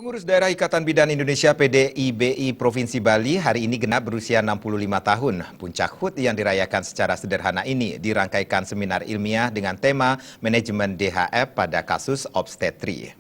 Pengurus Daerah Ikatan Bidan Indonesia PDIBI Provinsi Bali hari ini genap berusia 65 tahun. Puncak HUT yang dirayakan secara sederhana ini dirangkaikan seminar ilmiah dengan tema Manajemen DHF pada kasus obstetri.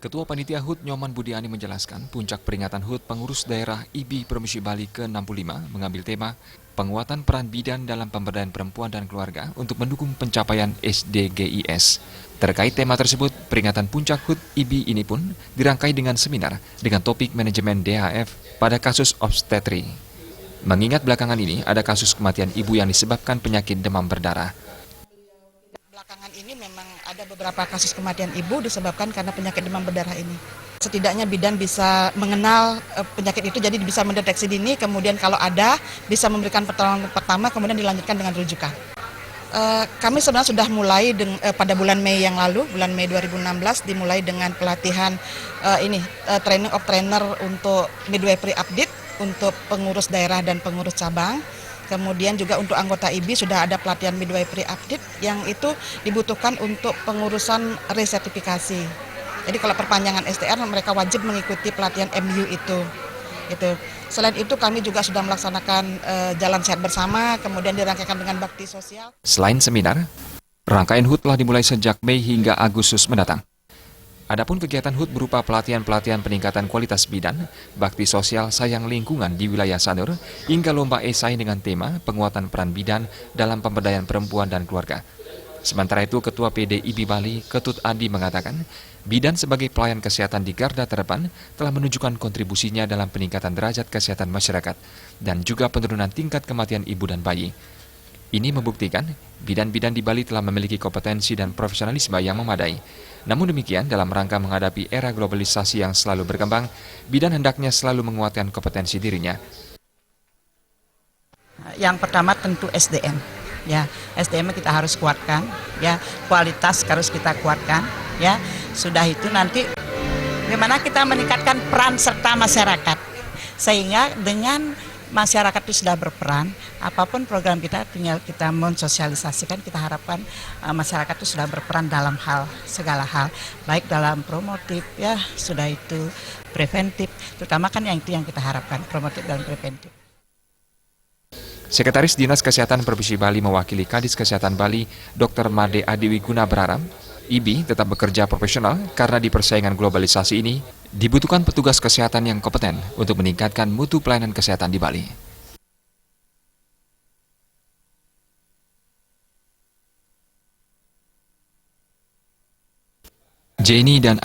Ketua Panitia HUT Nyoman Budiani menjelaskan puncak peringatan HUT Pengurus Daerah IBI Provinsi Bali ke-65 mengambil tema penguatan peran bidan dalam pemberdayaan perempuan dan keluarga untuk mendukung pencapaian SDGIS. Terkait tema tersebut, peringatan puncak HUT IBI ini pun dirangkai dengan seminar dengan topik manajemen DHF pada kasus obstetri. Mengingat belakangan ini ada kasus kematian ibu yang disebabkan penyakit demam berdarah. Belakangan ini memang ada beberapa kasus kematian ibu disebabkan karena penyakit demam berdarah ini. Setidaknya bidan bisa mengenal penyakit itu, jadi bisa mendeteksi dini, kemudian kalau ada bisa memberikan pertolongan pertama, kemudian dilanjutkan dengan rujukan. Kami sebenarnya sudah mulai pada bulan Mei yang lalu, bulan Mei 2016 dimulai dengan pelatihan training of trainer untuk midwifery update untuk pengurus daerah dan pengurus cabang. Kemudian juga untuk anggota IBI sudah ada pelatihan midwifery update yang itu dibutuhkan untuk pengurusan resertifikasi. Jadi kalau perpanjangan STR mereka wajib mengikuti pelatihan MU itu. Selain itu kami juga sudah melaksanakan jalan sehat bersama, kemudian dirangkaikan dengan bakti sosial. Selain seminar, rangkaian HUT telah dimulai sejak Mei hingga Agustus mendatang. Adapun kegiatan HUT berupa pelatihan-pelatihan peningkatan kualitas bidan, bakti sosial sayang lingkungan di wilayah Sanur, hingga lomba esai dengan tema penguatan peran bidan dalam pemberdayaan perempuan dan keluarga. Sementara itu, Ketua PDIBI Bali, Ketut Adi mengatakan, bidan sebagai pelayan kesehatan di garda terdepan telah menunjukkan kontribusinya dalam peningkatan derajat kesehatan masyarakat dan juga penurunan tingkat kematian ibu dan bayi. Ini membuktikan bidan-bidan di Bali telah memiliki kompetensi dan profesionalisme yang memadai. Namun demikian, dalam rangka menghadapi era globalisasi yang selalu berkembang, bidan hendaknya selalu menguatkan kompetensi dirinya. Yang pertama tentu SDM. Ya, SDM kita harus kuatkan, ya, kualitas harus kita kuatkan, ya. Sudah itu nanti bagaimana kita meningkatkan peran serta masyarakat. Sehingga dengan masyarakat itu sudah berperan, apapun program kita tinggal kita mensosialisasikan, kita harapkan masyarakat itu sudah berperan dalam segala hal, baik dalam promotif, ya, sudah itu preventif, terutama kan yang itu yang kita harapkan, promotif dan preventif. Sekretaris Dinas Kesehatan Provinsi Bali mewakili Kadis Kesehatan Bali, Dr. Made Adiwiguna berharap, IBI tetap bekerja profesional karena di persaingan globalisasi ini dibutuhkan petugas kesehatan yang kompeten untuk meningkatkan mutu pelayanan kesehatan di Bali. Jenny dan